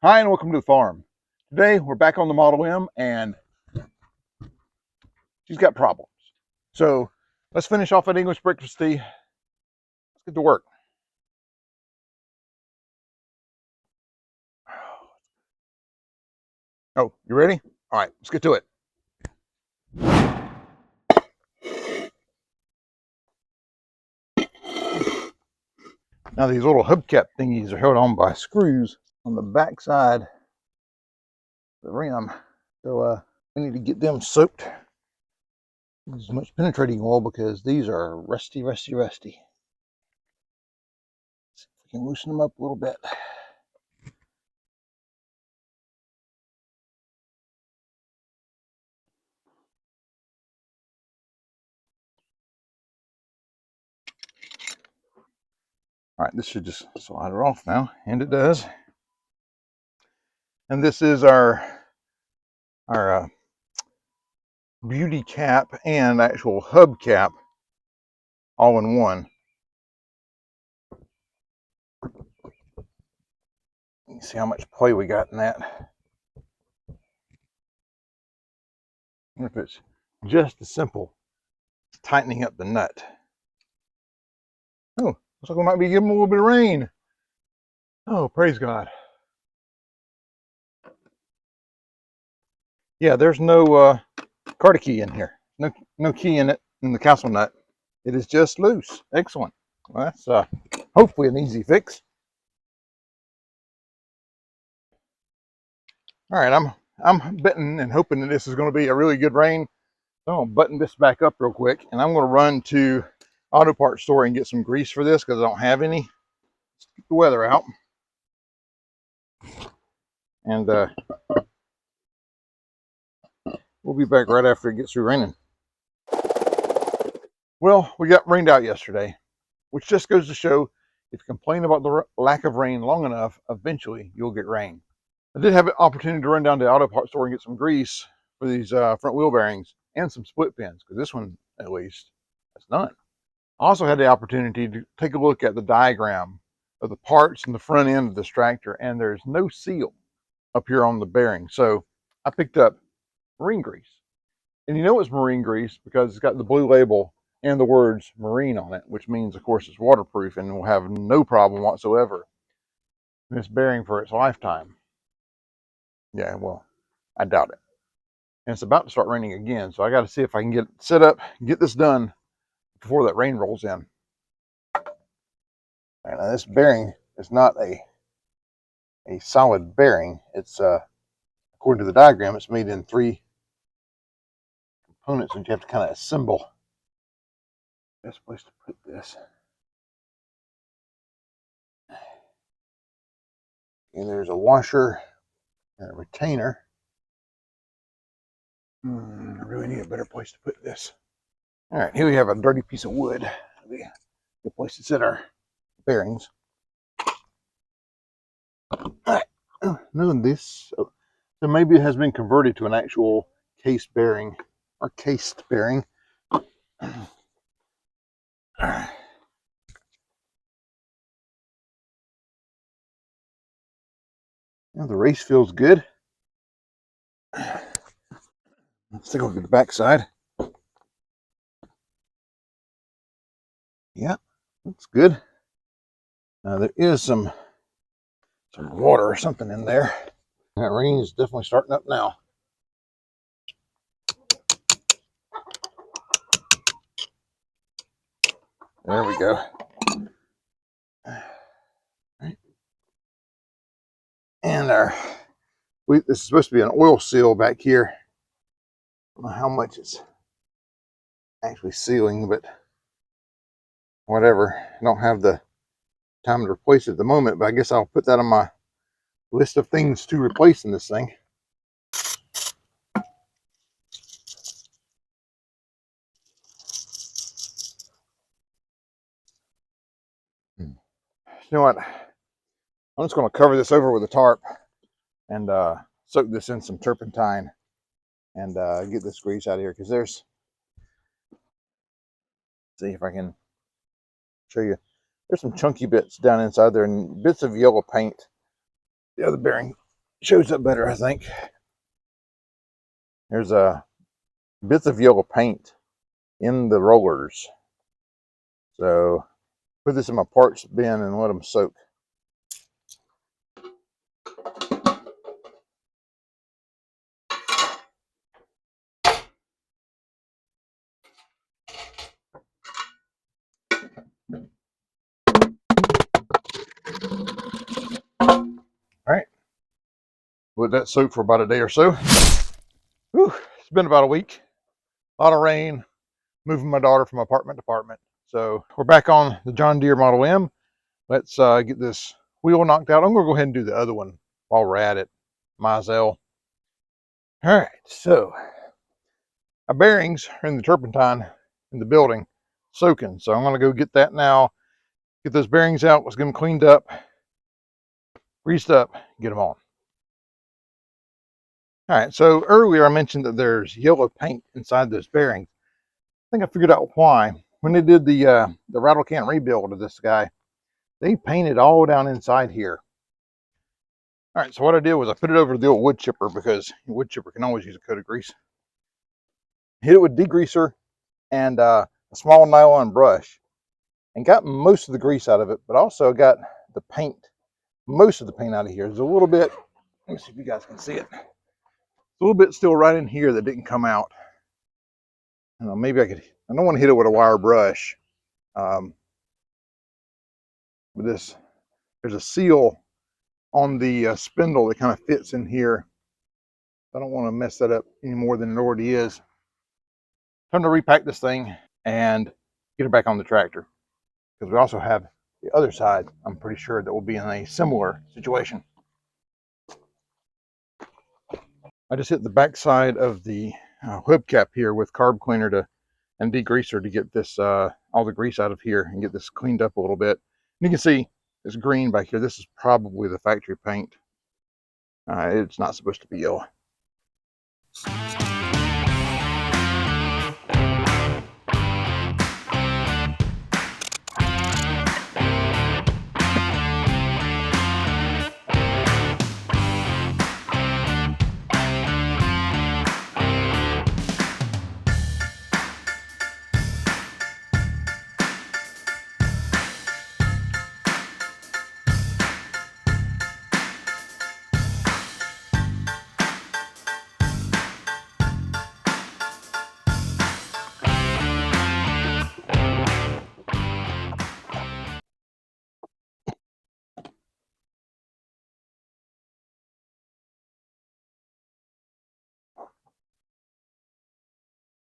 Hi and welcome to the farm. Today we're back on the Model M and she's got problems. So let's finish off that English breakfast tea. Let's get to work. Oh, you ready? All right, let's get to it. Now these little hubcap thingies are held on by screws on the back side of the rim. So we need to get them soaked with as much penetrating oil because these are rusty. Let's see if we can loosen them up a little bit. All right, this should just slide her off now, and it does. And this is our beauty cap and actual hub cap all in one. You can see how much play we got in that. And if it's just as simple as tightening up the nut. Oh, looks like we might be getting a little bit of rain. Oh, praise God. Yeah, there's no Carter key in here. No key in it in the castle nut. It is just loose. Excellent. Well, that's hopefully an easy fix. All right, I'm betting and hoping that this is going to be a really good rain. So I'm going to button this back up real quick, and I'm going to run to auto parts store and get some grease for this because I don't have any. Let's keep the weather out. And we'll be back right after it gets through raining. Well, we got rained out yesterday, which just goes to show if you complain about the lack of rain long enough, eventually you'll get rain. I did have an opportunity to run down to the auto parts store and get some grease for these front wheel bearings and some split pins, because this one, at least, has none. I also had the opportunity to take a look at the diagram of the parts in the front end of this tractor, and there's no seal up here on the bearing. So I picked up marine grease. And you know it's marine grease because it's got the blue label and the words marine on it, which means, of course, it's waterproof and will have no problem whatsoever in this bearing for its lifetime. Yeah, well, I doubt it. And it's about to start raining again, so I got to see if I can get it set up, get this done before that rain rolls in. And this bearing is not a solid bearing. It's according to the diagram, it's made in 3 components, and you have to kind of assemble. Best place to put this. And there's a washer and a retainer. I really need a better place to put this. All right, here we have a dirty piece of wood. Good place to set our bearings. All right, knowing this, so maybe it has been converted to an actual case bearing or cased bearing. Now the race feels good. Let's take a look at the back side. Yeah, looks good. There is some water or something in there. That rain is definitely starting up now. There we go. Right. And this is supposed to be an oil seal back here. I don't know how much it's actually sealing, but whatever. I don't have the time to replace it at the moment, but I guess I'll put that on my list of things to replace in this thing. You know what? I'm just going to cover this over with a tarp and soak this in some turpentine and get this grease out of here, because there's, see if I can show you, there's some chunky bits down inside there and bits of yellow paint. The other bearing Shows up better, I think. There's bits of yellow paint in the rollers. So put this in my parts bin and let them soak. All right, let that soak for about a day or so. Whew, it's been about a week. A lot of rain, moving my daughter from apartment to apartment. So we're back on the John Deere Model M. Let's get this wheel knocked out. I'm going to go ahead and do the other one while we're at it. Mizell. All right, so our bearings are in the turpentine in the building, soaking. So I'm going to go get that now. Get those bearings out. Let's get them cleaned up, greased up, get them on. All right, so earlier I mentioned that there's yellow paint inside those bearings. I think I figured out why. When they did the rattle can rebuild of this guy, they painted all down inside here. All right, so what I did was I put it over to the old wood chipper, because wood chipper can always use a coat of grease. Hit it with degreaser and a small nylon brush, and got most of the grease out of it, but also got the paint, most of the paint out of here. There's a little bit, let me see if you guys can see it. A little bit still right in here that didn't come out. I don't know, maybe I don't want to hit it with a wire brush. With this, there's a seal on the spindle that kind of fits in here. I don't want to mess that up any more than it already is. Time to repack this thing and get it back on the tractor, because we also have the other side, I'm pretty sure, that will be in a similar situation. I just hit the back side of the hubcap here with carb cleaner and degreaser to get this all the grease out of here and get this cleaned up a little bit. And you can see it's green back here. This is probably the factory paint. It's not supposed to be yellow.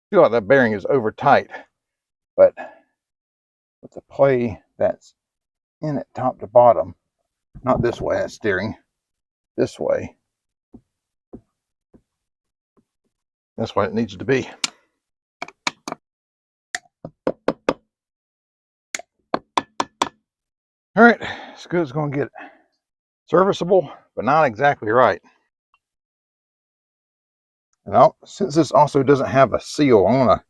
I feel like that bearing is over tight, but with the play that's in it top to bottom, not this way, that's steering, this way, that's what it needs to be. All right, as good as it's going to get it. Serviceable, but not exactly right. Now, since this also doesn't have a seal, I'm going to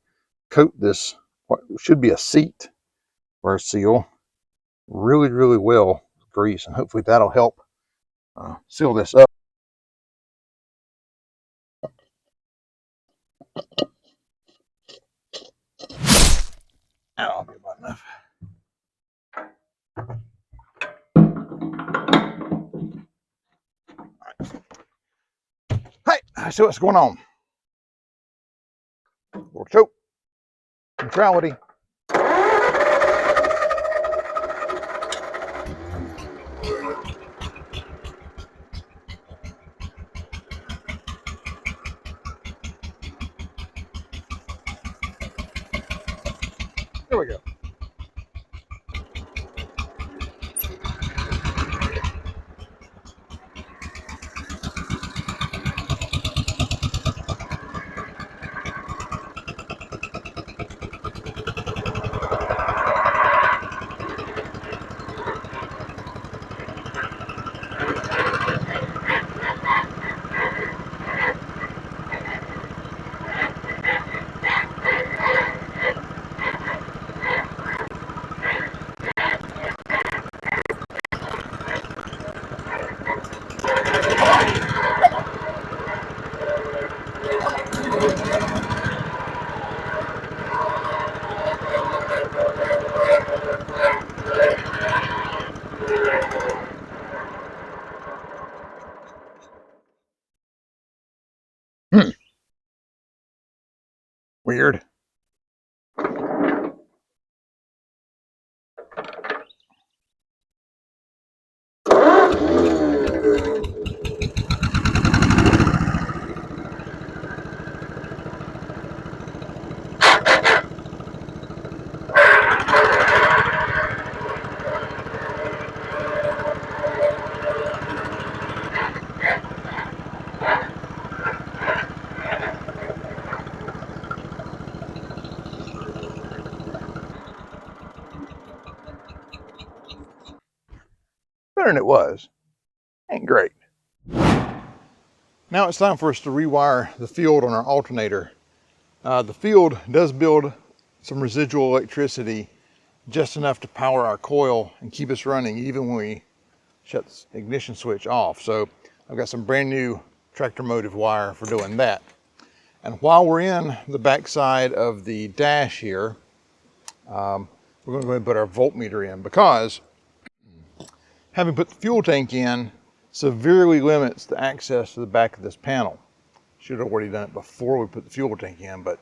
coat this, what should be a seat or a seal, really, really well with grease, and hopefully that'll help seal this up. That'll be about enough. Hey, I see what's going on. Little choke, neutrality. There we go. Weird. Better than it was. Ain't great. Now it's time for us to rewire the field on our alternator. The field does build some residual electricity, just enough to power our coil and keep us running even when we shut the ignition switch off. So I've got some brand new tractor motive wire for doing that. And while we're in the backside of the dash here, we're going to go ahead and put our voltmeter in, because having put the fuel tank in severely limits the access to the back of this panel. Should have already done it before we put the fuel tank in, but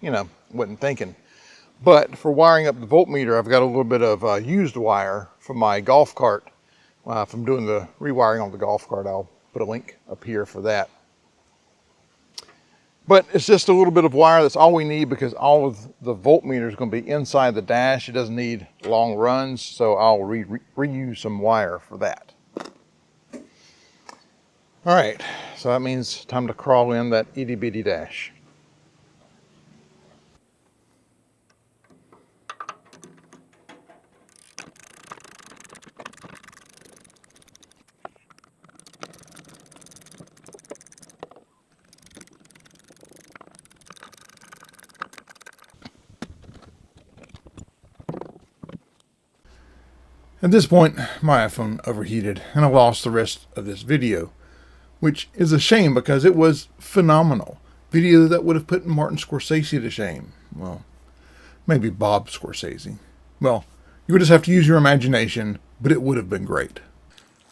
you know, wasn't thinking. But for wiring up the voltmeter, I've got a little bit of used wire from my golf cart. From doing the rewiring on the golf cart, I'll put a link up here for that. But it's just a little bit of wire. That's all we need, because all of the voltmeter is going to be inside the dash. It doesn't need long runs, so I'll reuse some wire for that. All right, so that means time to crawl in that itty bitty dash. At this point, my iPhone overheated and I lost the rest of this video, which is a shame because it was phenomenal. Video that would have put Martin Scorsese to shame. Well, maybe Bob Scorsese. Well, you would just have to use your imagination, but it would have been great.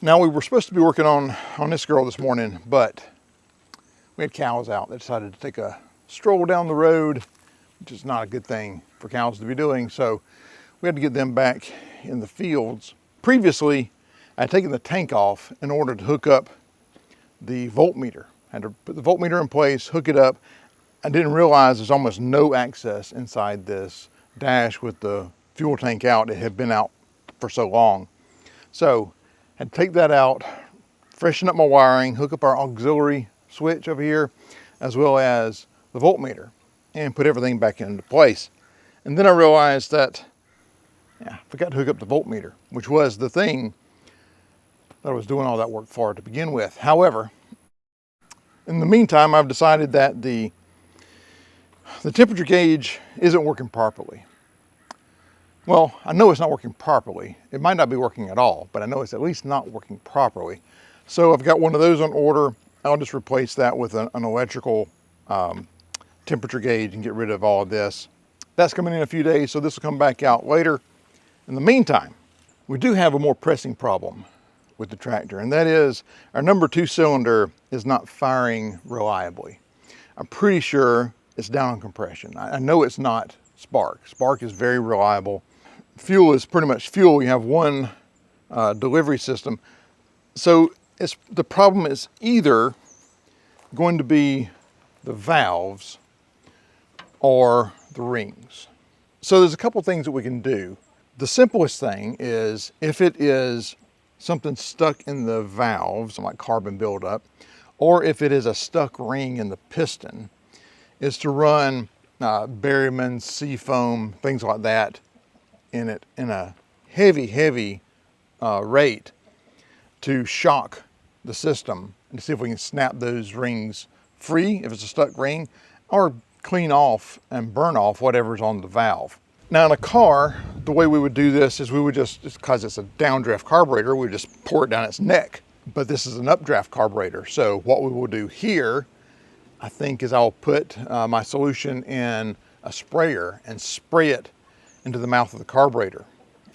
Now, we were supposed to be working on this girl this morning, but we had cows out. They decided to take a stroll down the road, which is not a good thing for cows to be doing. So we had to get them back in the fields. Previously, I had taken the tank off in order to hook up the voltmeter. I had to put the voltmeter in place, hook it up. I didn't realize there's almost no access inside this dash with the fuel tank out. It had been out for so long. So I had to take that out, freshen up my wiring, hook up our auxiliary switch over here, as well as the voltmeter, and put everything back into place. And then I realized that I forgot to hook up the voltmeter, which was the thing that I was doing all that work for to begin with. However, in the meantime, I've decided that the temperature gauge isn't working properly. Well, I know it's not working properly. It might not be working at all, but I know it's at least not working properly. So I've got one of those on order. I'll just replace that with an electrical temperature gauge and get rid of all of this. That's coming in a few days, so this will come back out later. In the meantime, we do have a more pressing problem with the tractor, and that is our number 2 cylinder is not firing reliably. I'm pretty sure it's down on compression. I know it's not spark. Spark is very reliable. Fuel is pretty much fuel. You have one delivery system. So the problem is either going to be the valves or the rings. So there's a couple things that we can do. The simplest thing is, if it is something stuck in the valves, like carbon buildup, or if it is a stuck ring in the piston, is to run Berryman, Seafoam, things like that in a heavy rate to shock the system and see if we can snap those rings free if it's a stuck ring, or clean off and burn off whatever's on the valve. Now in a car, the way we would do this is we would just because it's a downdraft carburetor, we would just pour it down its neck. But this is an updraft carburetor. So what we will do here, I think, is I'll put my solution in a sprayer and spray it into the mouth of the carburetor.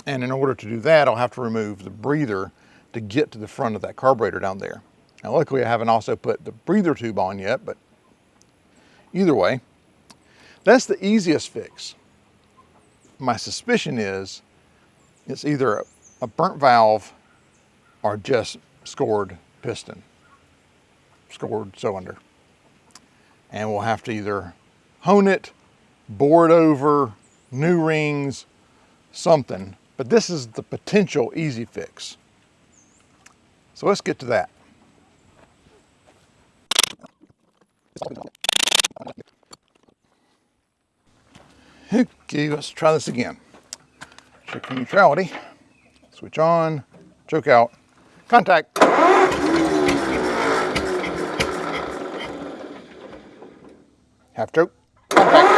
And in order to do that, I'll have to remove the breather to get to the front of that carburetor down there. Now luckily I haven't also put the breather tube on yet, but either way, That's the easiest fix. My suspicion is it's either a burnt valve or just scored piston, scored cylinder. And we'll have to either hone it, bore it over, new rings, something. But this is the potential easy fix. So let's get to that. Okay, let's try this again. Check for neutrality. Switch on, choke out, contact. Half choke, contact.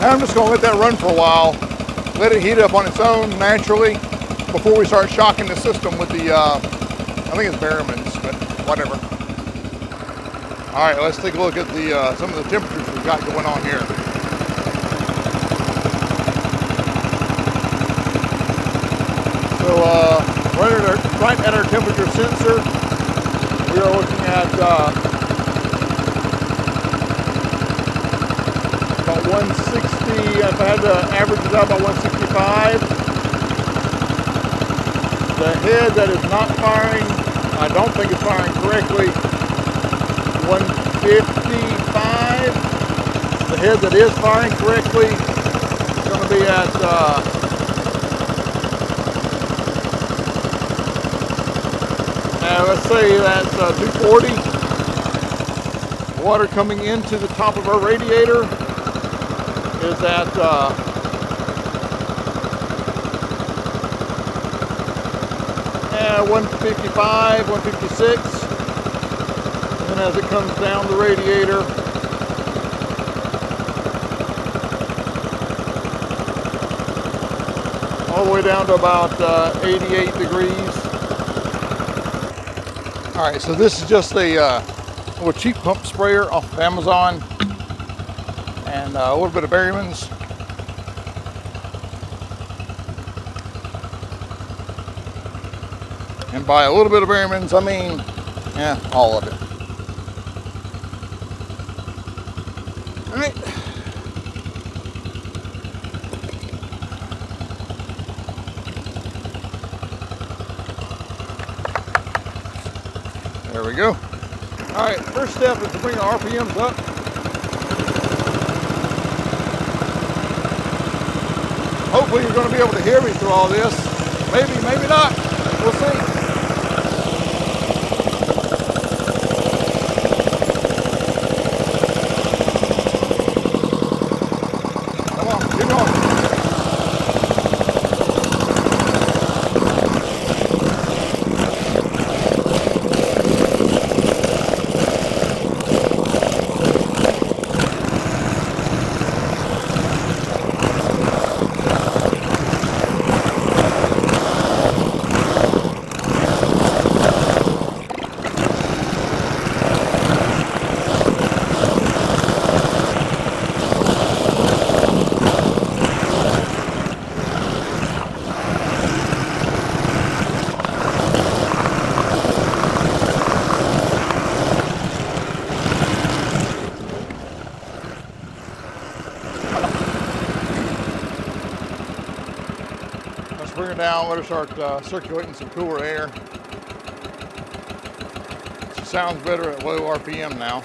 Now I'm just going to let that run for a while, let it heat up on its own naturally before we start shocking the system with the, I think it's Berryman's, but whatever. All right, let's take a look at the some of the temperatures we've got going on here. So right at our temperature sensor, we are looking at about 160. If I had to average it out, about 165. The head that is not firing, I don't think it's firing correctly, 155. The head that is firing correctly is going to be at let's say that's 240. Water coming into the top of our radiator is at 155, 156. And as it comes down the radiator, all the way down to about 88 degrees. All right, so this is just a little cheap pump sprayer off of Amazon, and a little bit of Berryman's. And by a little bit of Berryman's, I mean, yeah, all of it. All right. There we go. All right, first step is to bring the RPMs up. Hopefully you're going to be able to hear me through all this. Maybe, maybe not. We'll see. Come on, keep going. Bring her down, let her start circulating some cooler air. She sounds better at low RPM now.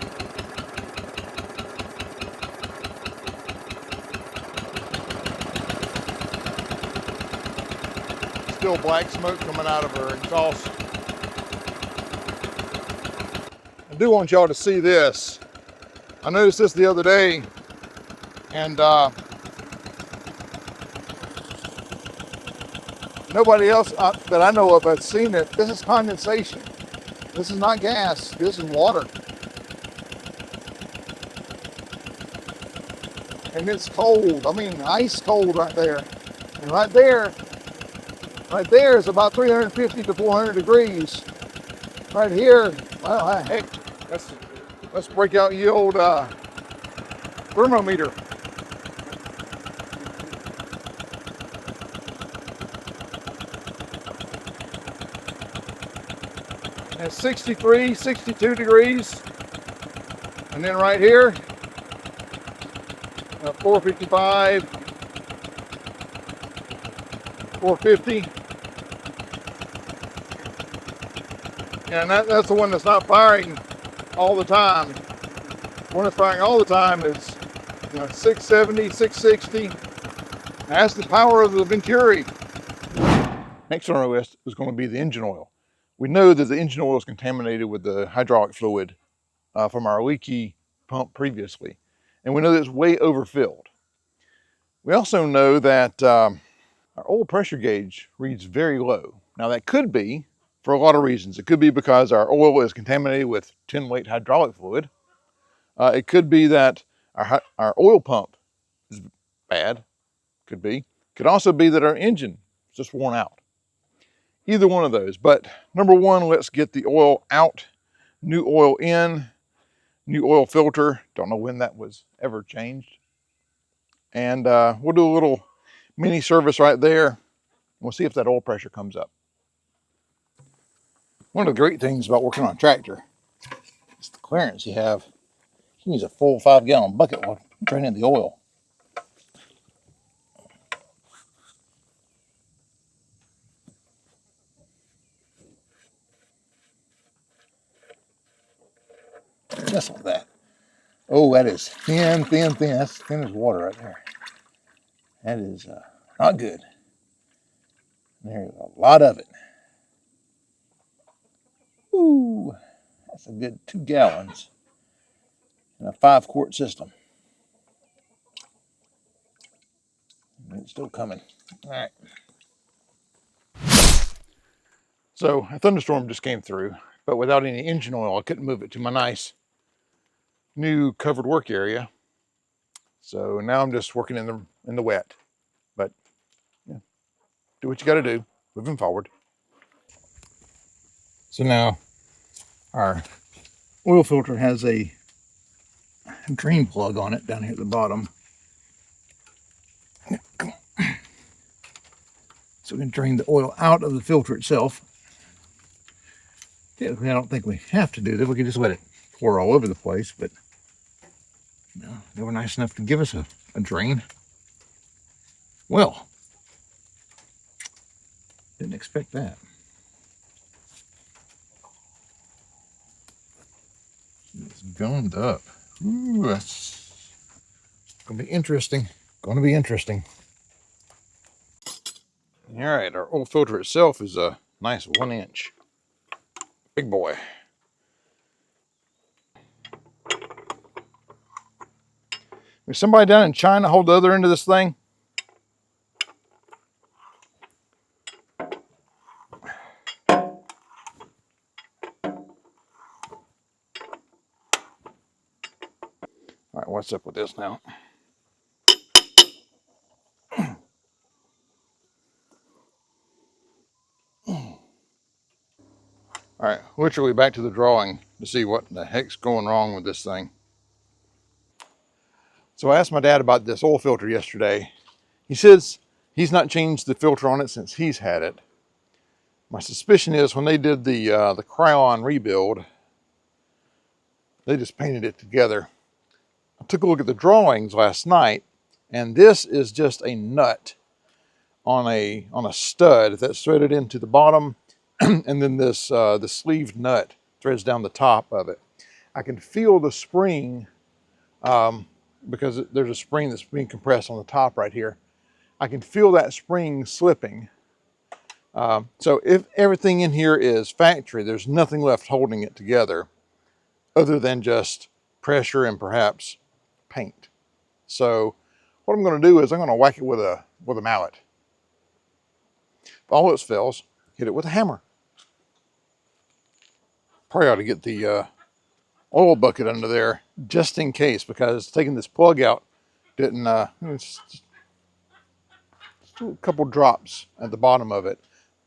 Still black smoke coming out of her exhaust. I do want y'all to see this. I noticed this the other day, and nobody else that I know of has seen it. This is condensation. This is not gas. This is water. And it's cold. I mean, ice cold right there. And right there is about 350 to 400 degrees. Right here, well, heck, let's break out the old thermometer. at 63, 62 degrees. And then right here, 455, 450. And that's the one that's not firing all the time. The one that's firing all the time is 670, 660. That's the power of the Venturi. Next on our list is going to be the engine oil. We know that the engine oil is contaminated with the hydraulic fluid from our leaky pump previously. And we know that it's way overfilled. We also know that our oil pressure gauge reads very low. Now that could be for a lot of reasons. It could be because our oil is contaminated with tin weight hydraulic fluid. It could be that our oil pump is bad. Could be. Could also be that our engine is just worn out. Either one of those. But number one, let's get the oil out, new oil in, new oil filter. Don't know when that was ever changed. And we'll do a little mini service right there. We'll see if that oil pressure comes up. One of the great things about working on a tractor is the clearance you have. You can use a full 5-gallon bucket while draining the oil. Just like that. Oh, that is thin, thin, thin. That's thin as water right there. That is not good. There's a lot of it. Ooh, that's a good 2 gallons in a 5-quart system. And it's still coming. All right. So a thunderstorm just came through, but without any engine oil, I couldn't move it to my nice new covered work area. So now I'm just working in the wet. But yeah, do what you got to do, moving forward. So now our oil filter has a drain plug on it down here at the bottom. So we can drain the oil out of the filter itself. Yeah, I don't think we have to do that. We can just let it pour all over the place, but they were nice enough to give us a drain. Well, didn't expect that. It's gummed up. Ooh, that's gonna be interesting. Gonna be interesting. All right, our oil filter itself is a nice 1-inch. Big boy. Is somebody down in China hold the other end of this thing? All right, what's up with this now? All right, literally back to the drawing to see what the heck's going wrong with this thing. So I asked my dad about this oil filter yesterday. He says he's not changed the filter on it since he's had it. My suspicion is when they did the Krylon rebuild, they just painted it together. I took a look at the drawings last night, and this is just a nut on a stud that's threaded into the bottom, and then this the sleeved nut threads down the top of it. I can feel the spring because there's a spring that's being compressed on the top right here. I can feel that spring slipping. So if everything in here is factory, there's nothing left holding it together other than just pressure and perhaps paint. So what I'm going to do is I'm going to whack it with a mallet. If all else fails, hit it with a hammer. Probably ought to get the oil bucket under there just in case, because taking this plug out didn't, it's just a couple drops at the bottom of it.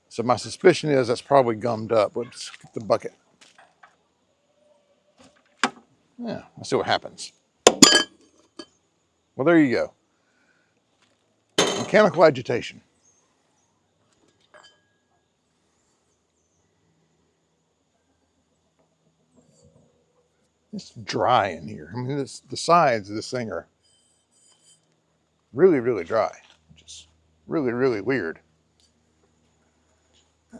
So my suspicion is that's probably gummed up. Let's get the bucket. Yeah, let's see what happens. Well, there you go. Mechanical agitation. It's dry in here. I mean, the sides of this thing are really, really dry. Just really, really weird.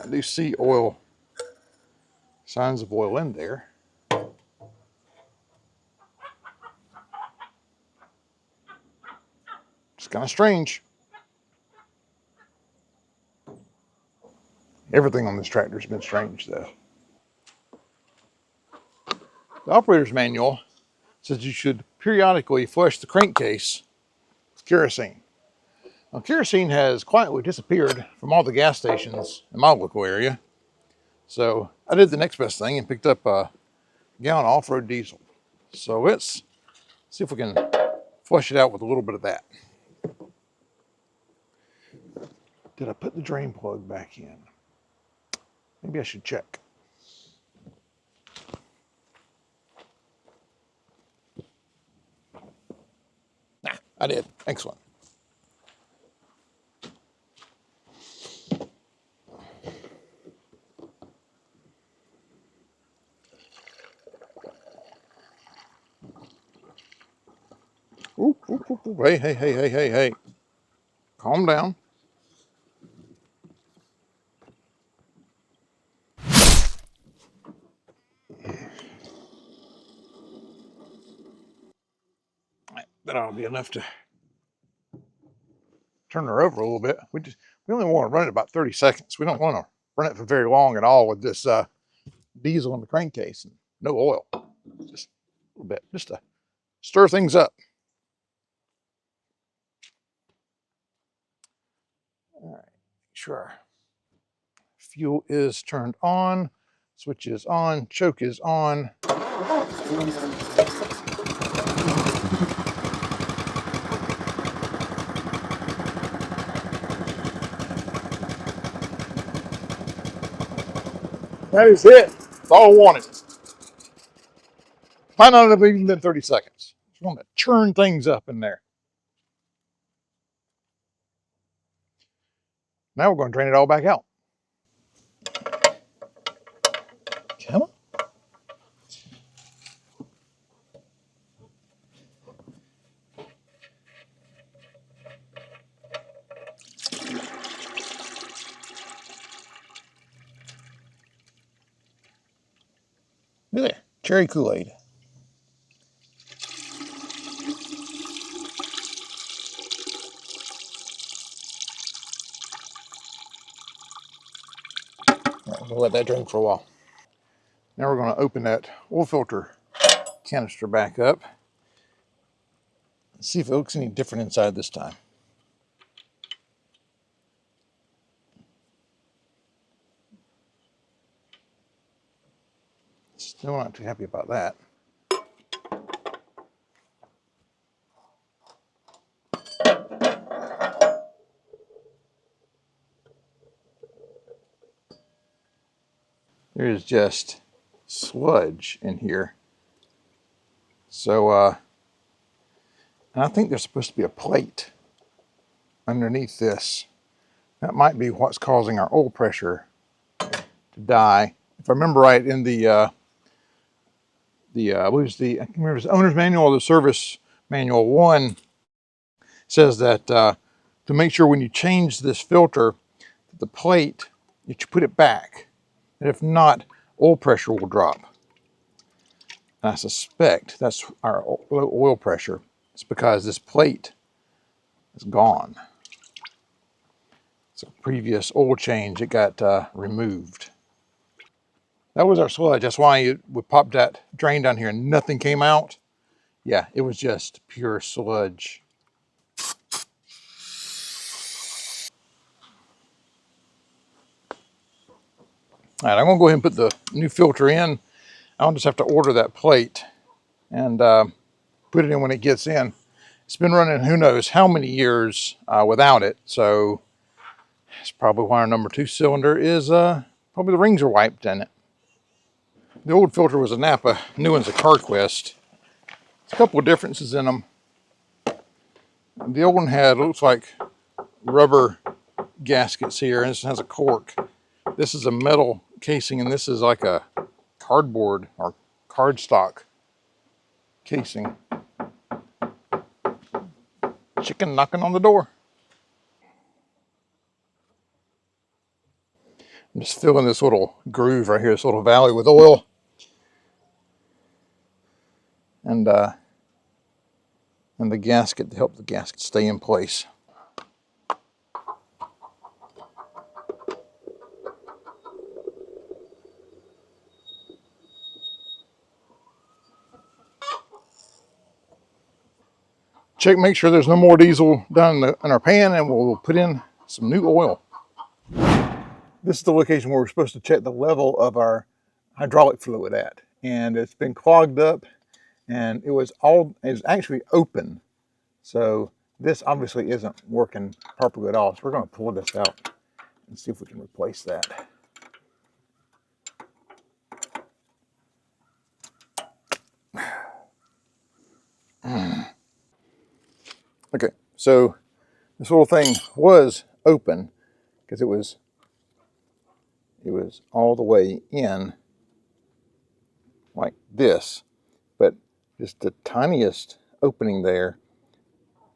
I do see oil, signs of oil in there. It's kind of strange. Everything on this tractor has been strange, though. The operator's manual says you should periodically flush the crankcase with kerosene. Now, kerosene has quietly disappeared from all the gas stations in my local area. So I did the next best thing and picked up a gallon off-road diesel. So let's see if we can flush it out with a little bit of that. Did I put the drain plug back in? Maybe I should check. Nah, I did. Excellent. Ooh, ooh, ooh, ooh. Hey, hey, hey, hey, hey, hey. Calm down. That ought to be enough to turn her over a little bit. We only want to run it about 30 seconds. We don't want to run it for very long at all with this diesel in the crankcase and no oil. Just a little bit, just to stir things up. All right, sure. Fuel is turned on, switch is on, choke is on. That is it. That's all I wanted. Might not have even been 30 seconds. Just want to churn things up in there. Now we're going to drain it all back out. Come on. Look there, cherry Kool-Aid. Right, we'll let that drain for a while. Now we're going to open that oil filter canister back up and see if it looks any different inside this time. Still not too happy about that. There's just sludge in here. So, and I think there's supposed to be a plate underneath this. That might be what's causing our oil pressure to die. If I remember right, in I can't remember, the owner's manual or the service manual, one says that to make sure when you change this filter, the plate, that you put it back. And if not, oil pressure will drop. And I suspect that's our low oil pressure. It's because this plate is gone. It's a previous oil change, it got removed. That was our sludge. That's why we popped that drain down here and nothing came out. Yeah, it was just pure sludge. All right, I'm gonna go ahead and put the new filter in. I'll just have to order that plate and put it in when it gets in. It's been running who knows how many years without it, so that's probably why our number 2 cylinder is probably the rings are wiped in it. The old filter was a Napa, new one's a Carquest. There's a couple of differences in them. The old one had, looks like rubber gaskets here, and this has a cork. This is a metal casing, and this is like a cardboard or cardstock casing. Chicken knocking on the door. I'm just filling this little groove right here, this little valley with oil. And the gasket to help the gasket stay in place. Check, make sure there's no more diesel down in our pan, and we'll put in some new oil. This is the location where we're supposed to check the level of our hydraulic fluid at. And it's been clogged up, and it's actually open. So this obviously isn't working properly at all. So we're going to pull this out and see if we can replace that. Okay, so this little thing was open because it was all the way in like this, but just the tiniest opening there,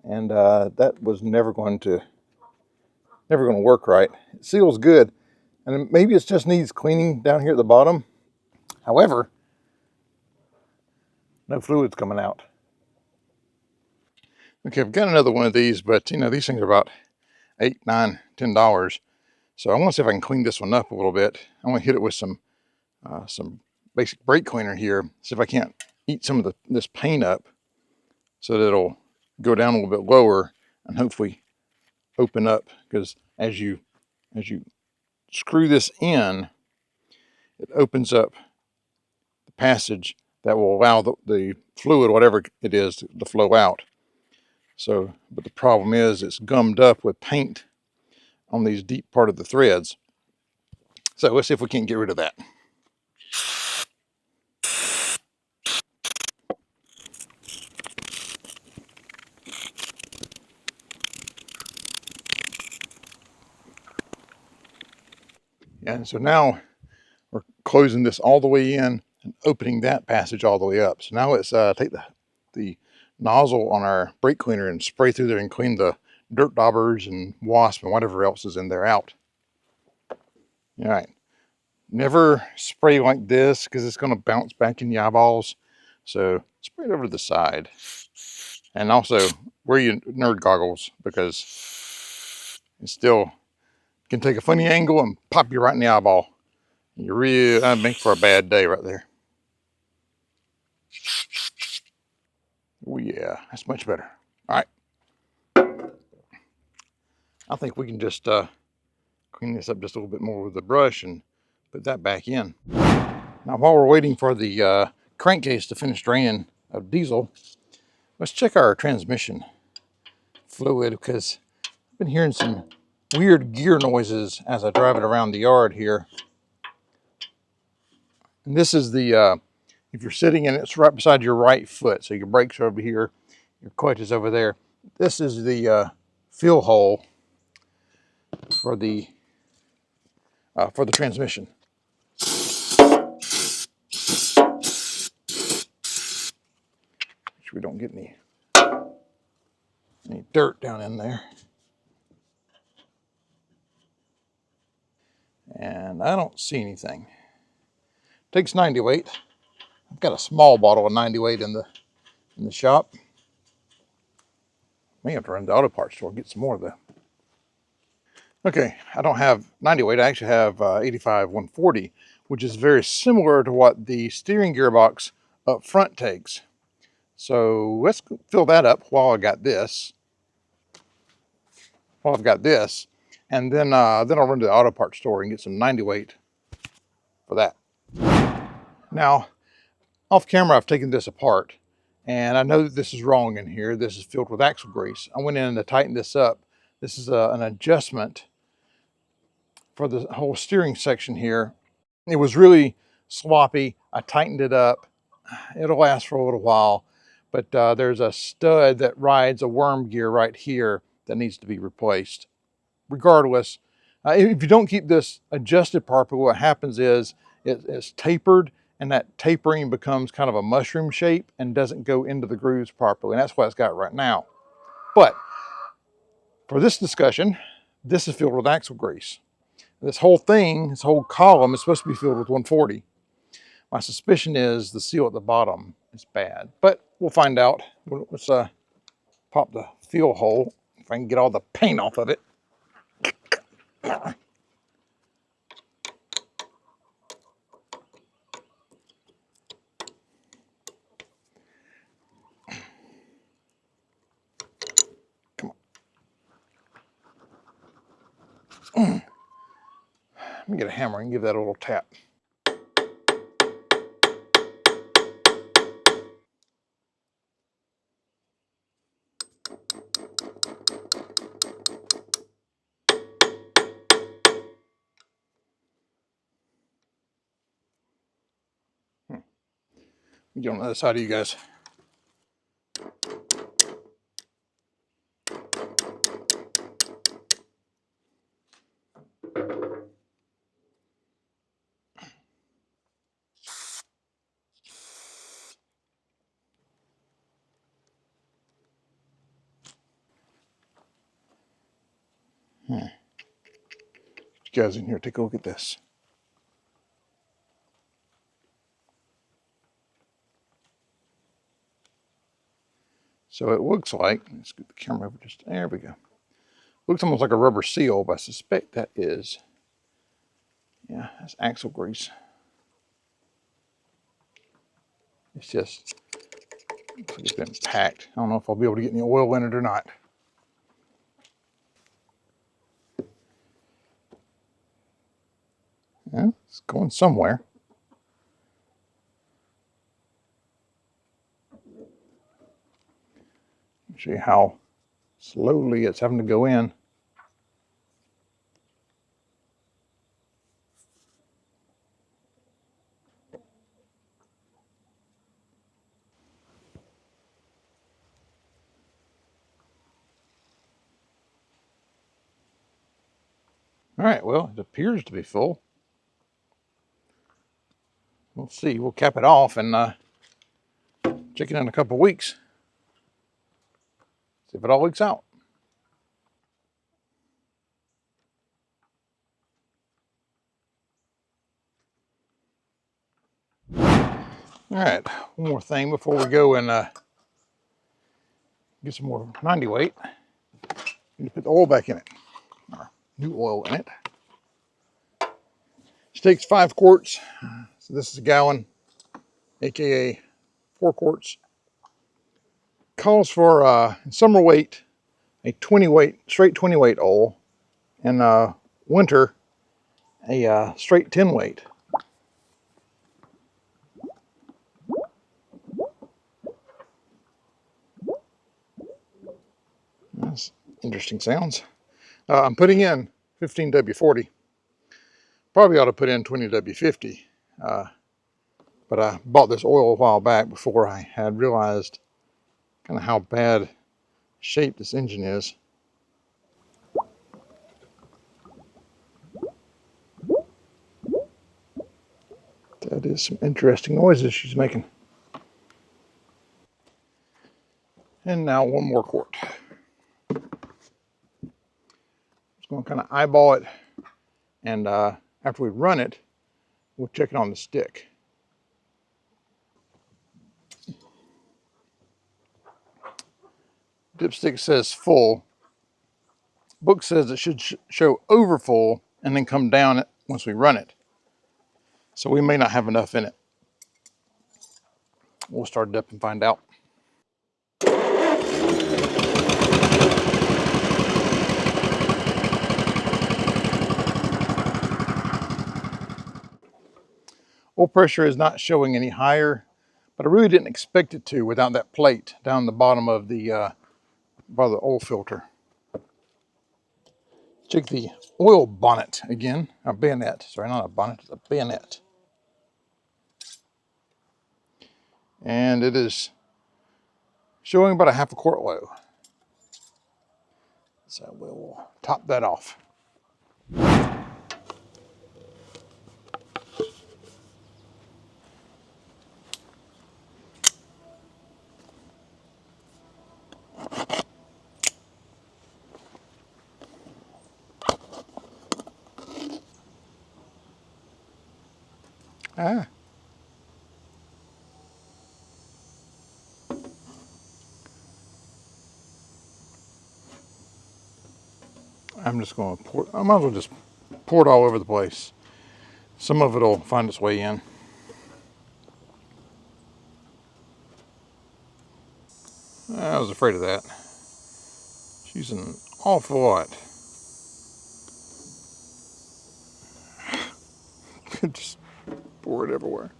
and that was never going to work right. It seals good, and maybe it just needs cleaning down here at the bottom. However, no fluid's coming out. Okay, I've got another one of these, but you know, these things are about $8, $9, $10. So I want to see if I can clean this one up a little bit. I want to hit it with some basic brake cleaner here. See if I can't eat some of this paint up so that it'll go down a little bit lower and hopefully open up. Because as you screw this in, it opens up the passage that will allow the fluid, whatever it is, to flow out. So, but the problem is it's gummed up with paint on these deep part of the threads. So let's see if we can't get rid of that. And so now we're closing this all the way in and opening that passage all the way up. So now let's take the nozzle on our brake cleaner and spray through there and clean the dirt daubers and wasp and whatever else is in there out. All right. Never spray like this because it's going to bounce back in your eyeballs. So spray it over to the side. And also wear your nerd goggles because it still can take a funny angle and pop you right in the eyeball. That makes for a bad day right there. Oh yeah, that's much better. All right. I think we can just clean this up just a little bit more with the brush and put that back in. Now, while we're waiting for the crankcase to finish draining of diesel, let's check our transmission fluid because I've been hearing some weird gear noises as I drive it around the yard here. And this is if you're sitting in it, it's right beside your right foot. So your brakes are over here, your clutch is over there. This is the fuel hole for the transmission. Make sure we don't get any dirt down in there. And I don't see anything. Takes 90 weight. I've got a small bottle of 90 weight in the shop. May have to run to the auto parts store and get some more of that. Okay, I don't have 90 weight. I actually have 85 140, which is very similar to what the steering gearbox up front takes. So let's fill that up while I've got this. And then I'll run to the auto parts store and get some 90 weight for that. Now, off camera, I've taken this apart, and I know that this is wrong in here. This is filled with axle grease. I went in to tighten this up. This is an adjustment for the whole steering section here. It was really sloppy. I tightened it up. It'll last for a little while, but there's a stud that rides a worm gear right here that needs to be replaced. Regardless, if you don't keep this adjusted properly, what happens is it's tapered and that tapering becomes kind of a mushroom shape and doesn't go into the grooves properly. And that's what it's got right now. But for this discussion, this is filled with axle grease. This whole thing, this whole column is supposed to be filled with 140. My suspicion is the seal at the bottom is bad, but we'll find out. Let's pop the fuel hole if I can get all the paint off of it. Come on. Let me get a hammer and give that a little tap. Get on the other side of you guys. Get you guys in here, take a look at this. So it looks like, let's get the camera over just, there we go. Looks almost like a rubber seal, but I suspect that is, yeah, that's axle grease. It's just, looks like it's been packed. I don't know if I'll be able to get any oil in it or not. Yeah, it's going somewhere. See how slowly it's having to go in. All right, well, it appears to be full. We'll see. We'll cap it off and check it in a couple of weeks. See if it all leaks out. All right, one more thing before we go and get some more 90 weight. Need to put the oil back in it, or new oil in it. This takes 5 quarts. So this is a gallon, aka 4 quarts. Calls for in summer weight a 20 weight, straight 20 weight oil, and winter a straight 10 weight. That's interesting sounds. I'm putting in 15W40. Probably ought to put in 20W50. But I bought this oil a while back before I had realized kind of how bad shape this engine is. That is some interesting noises she's making. And now one more quart. Just going to kind of eyeball it, and after we run it, we'll check it on the stick. Dipstick says full. Book says it should show over full and then come down once we run it. So we may not have enough in it. We'll start it up and find out. Oil pressure is not showing any higher, but I really didn't expect it to without that plate down the bottom of the by the oil filter. Check the oil bonnet again, a bayonet. Sorry, not a bonnet, it's a bayonet. And it is showing about a half a quart low. So we'll top that off. Ah. I'm just going to pour, I might as well just pour it all over the place. Some of it will find its way in. I was afraid of that. She's an awful lot. Just pour it everywhere.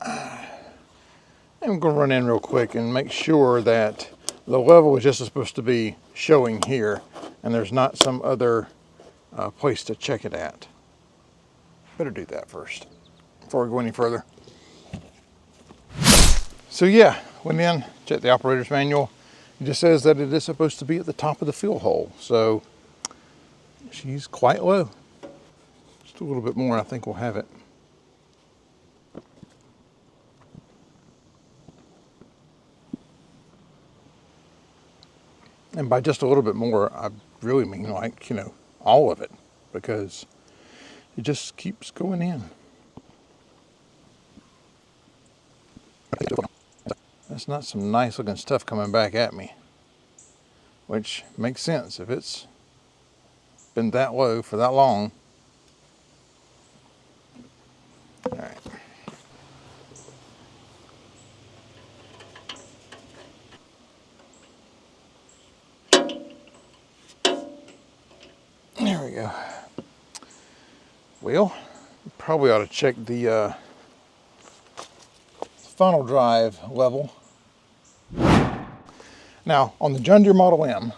I'm going to run in real quick and make sure that the level is just supposed to be showing here and there's not some other place to check it at. Better do that first before we go any further. So yeah, went in, checked the operator's manual. It just says that it is supposed to be at the top of the fuel hole. So she's quite low. Just a little bit more, I think we'll have it. And by just a little bit more, I really mean like, you know, all of it, because it just keeps going in. That's not some nice looking stuff coming back at me, which makes sense if it's been that low for that long. All right. There we go. Well, probably ought to check the funnel drive level. Now, on the John Deere Model M,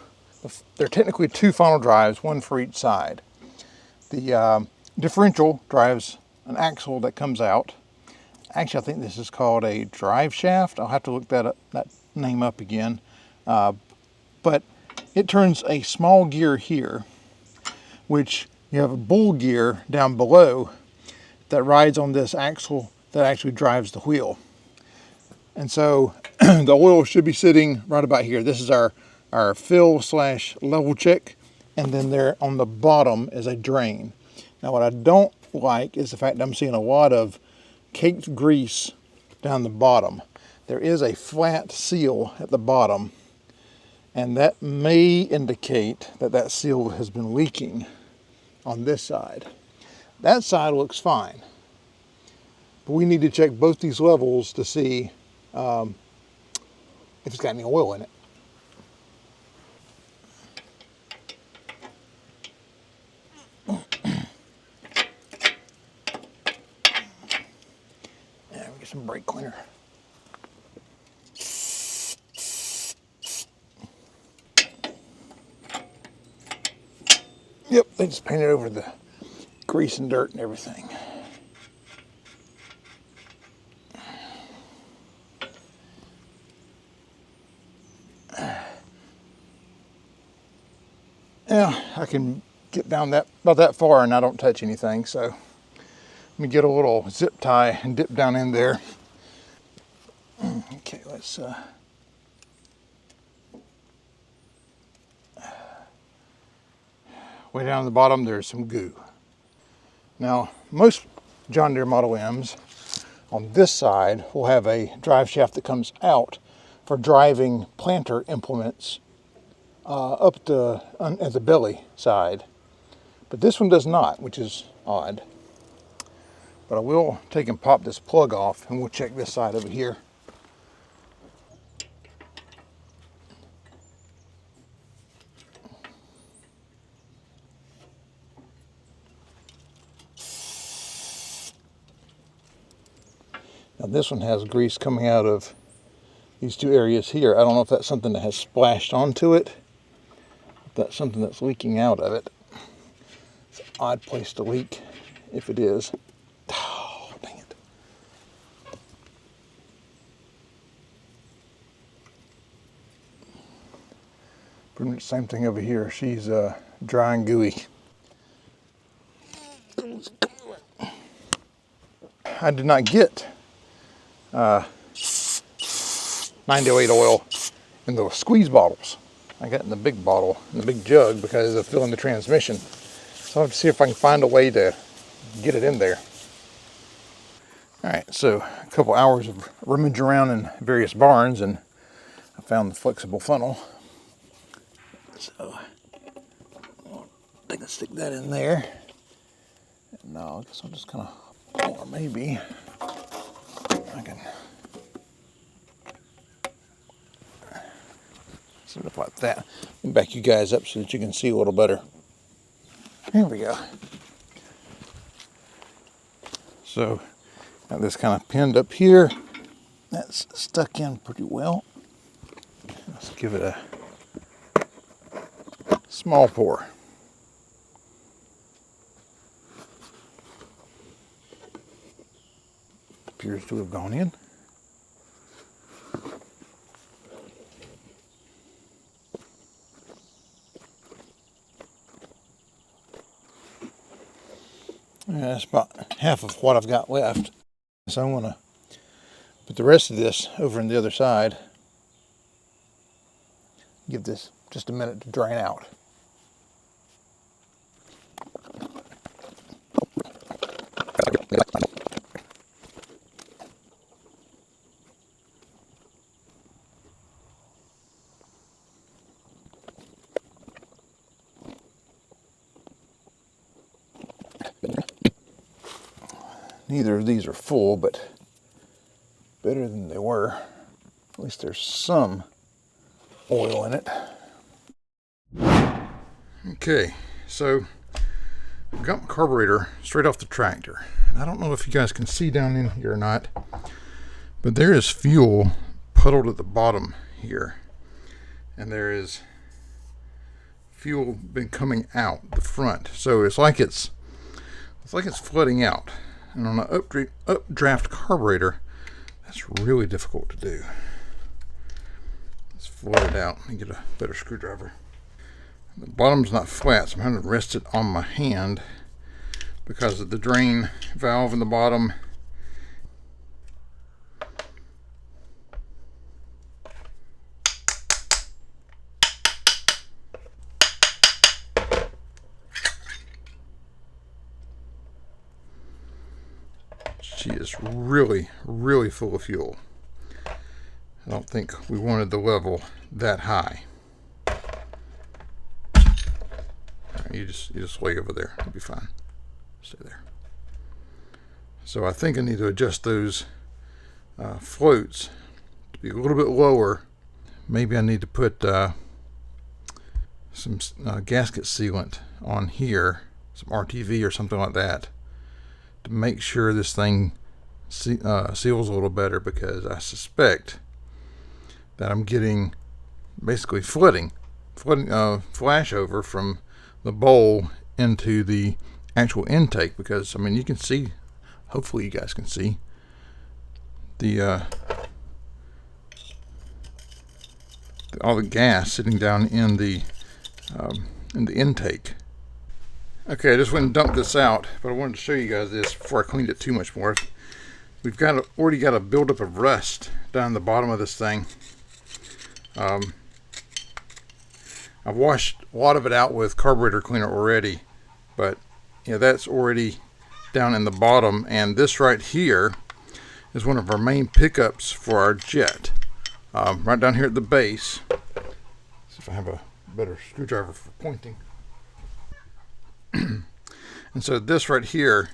there are technically two funnel drives, one for each side. The differential drives an axle that comes out. Actually, I think this is called a drive shaft. I'll have to look that name up again. But it turns a small gear here, which you have a bull gear down below that rides on this axle that actually drives the wheel. And so the oil should be sitting right about here. This is our fill / level check. And then there on the bottom is a drain. Now what I don't like is the fact that I'm seeing a lot of caked grease down the bottom. There is a flat seal at the bottom, and that may indicate that that seal has been leaking on this side. That side looks fine, but we need to check both these levels to see if it's got any oil in it. Yeah, we get some brake cleaner. Yep, they just painted over the grease and dirt and everything. Yeah, I can get down about that far and I don't touch anything, so let me get a little zip tie and dip down in there. Okay, let's way down the bottom there's some goo. Now most John Deere Model M's on this side will have a drive shaft that comes out for driving planter implements up at the belly side, but this one does not, which is odd. But I will take and pop this plug off and we'll check this side over here. Now this one has grease coming out of these two areas here. I don't know if that's something that has splashed onto it, if that's something that's leaking out of it. It's an odd place to leak if it is. Oh, dang it. Pretty much the same thing over here. She's dry and gooey. I did not get 908 oil in the squeeze bottles. I got in the big bottle, in the big jug, because of filling the transmission. So I'll have to see if I can find a way to get it in there. All right, so a couple hours of rummaging around in various barns, and I found the flexible funnel. So I can stick that in there. No, I guess I'll just kind of, or maybe I can set it up like that. Let me back you guys up so that you can see a little better. Here we go. So got this kind of pinned up here. That's stuck in pretty well. Let's give it a small pour. Appears to have gone in. Yeah, that's about half of what I've got left. So I'm going to put the rest of this over on the other side. Give this just a minute to drain out. Neither of these are full, but better than they were. At least there's some oil in it. Okay, so I've got my carburetor straight off the tractor. And I don't know if you guys can see down in here or not, but there is fuel puddled at the bottom here. And there is fuel been coming out the front. So it's like it's flooding out. And on an updraft carburetor, that's really difficult to do. Let's flood it out and get a better screwdriver. The bottom's not flat, so I'm having to rest it on my hand because of the drain valve in the bottom. She is really, really full of fuel. I don't think we wanted the level that high. Right, you just lay over there. It'll be fine. Stay there. So I think I need to adjust those floats to be a little bit lower. Maybe I need to put some gasket sealant on here, some RTV or something like that, to make sure this thing seals a little better, because I suspect that I'm getting basically flooding flash over from the bowl into the actual intake, because I mean you can see, hopefully you guys can see the all the gas sitting down in the intake. Okay, I just went and dumped this out, but I wanted to show you guys this before I cleaned it too much more. We've already got a buildup of rust down the bottom of this thing. I've washed a lot of it out with carburetor cleaner already, but yeah, that's already down in the bottom. And this right here is one of our main pickups for our jet, right down here at the base. Let's see if I have a better screwdriver for pointing. And so this right here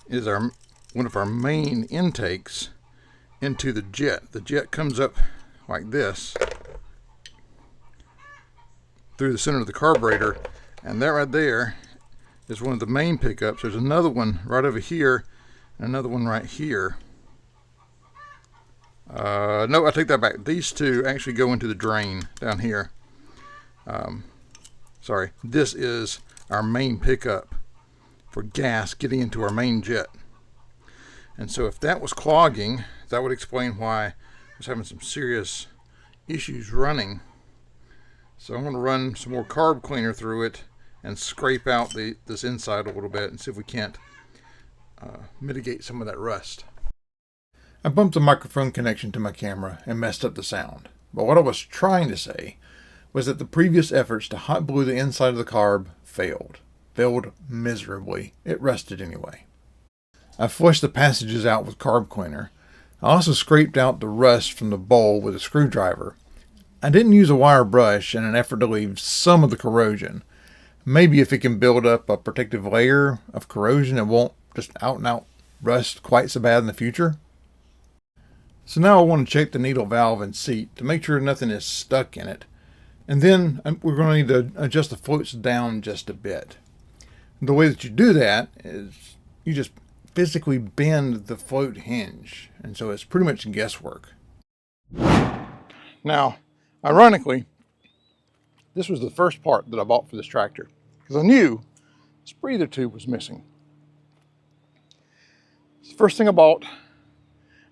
is one of our main intakes into the jet. The jet comes up like this through the center of the carburetor, and that right there is one of the main pickups. There's another one right over here and another one right here. No, I take that back. These two actually go into the drain down here. Sorry, this is our main pickup for gas getting into our main jet. And so if that was clogging, that would explain why I was having some serious issues running. So I'm going to run some more carb cleaner through it and scrape out this inside a little bit and see if we can't mitigate some of that rust. I bumped the microphone connection to my camera and messed up the sound. But what I was trying to say was that the previous efforts to hot glue the inside of the carb failed miserably. It rusted anyway. I flushed the passages out with carb cleaner. I also scraped out the rust from the bowl with a screwdriver. I didn't use a wire brush in an effort to leave some of the corrosion. Maybe if it can build up a protective layer of corrosion, it won't just out and out rust quite so bad in the future. So now I want to check the needle valve and seat to make sure nothing is stuck in it. And then we're going to need to adjust the floats down just a bit. The way that you do that is you just physically bend the float hinge. And so it's pretty much guesswork. Now, ironically, this was the first part that I bought for this tractor because I knew this breather tube was missing. It's the first thing I bought.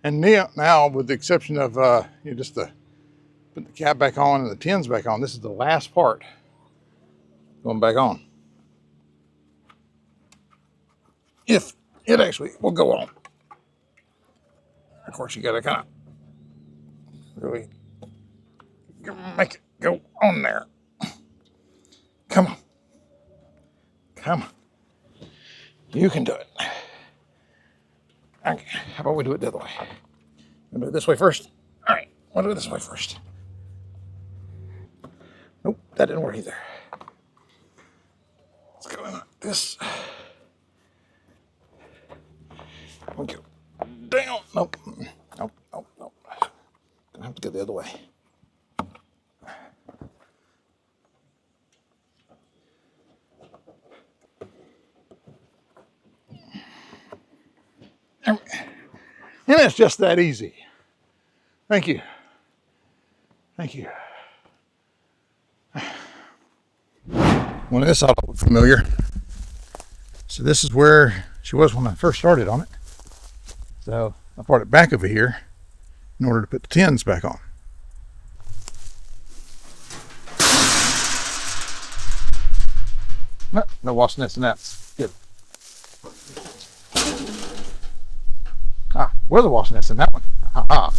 And now with the exception of just put the cap back on and the tins back on, this is the last part going back on. If it actually will go on. Of course, you got to kind of really make it go on there. Come on. Come on. You can do it. Okay, how about we do it the other way? We'll do it this way first. All right, we'll do it this way first. Nope, that didn't work either. Let's go in like this. We'll go down. Nope. Nope, nope, nope. Gonna have to go the other way. And it's just that easy. Thank you. Thank you. Well, this ought to look familiar. So this is where she was when I first started on it. So I brought it back over here in order to put the tins back on. No wasp nest in that. Good. Where's the wasp nest in that one? Ah.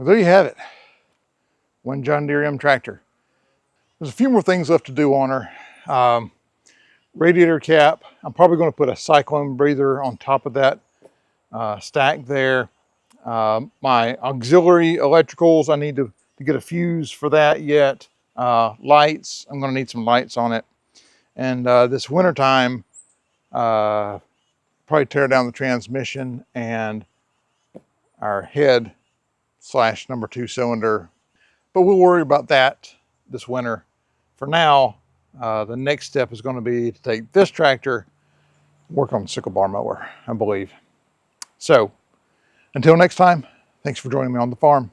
Well, there you have it. One John Deere M tractor. There's a few more things left to do on her. Radiator cap. I'm probably going to put a cyclone breather on top of that stack there. My auxiliary electricals, I need to get a fuse for that yet. Lights, I'm going to need some lights on it. And this wintertime, probably tear down the transmission and our head / number 2 cylinder. But we'll worry about that this winter. For now, the next step is going to be to take this tractor, work on the sickle bar mower, I believe. So, until next time, thanks for joining me on the farm.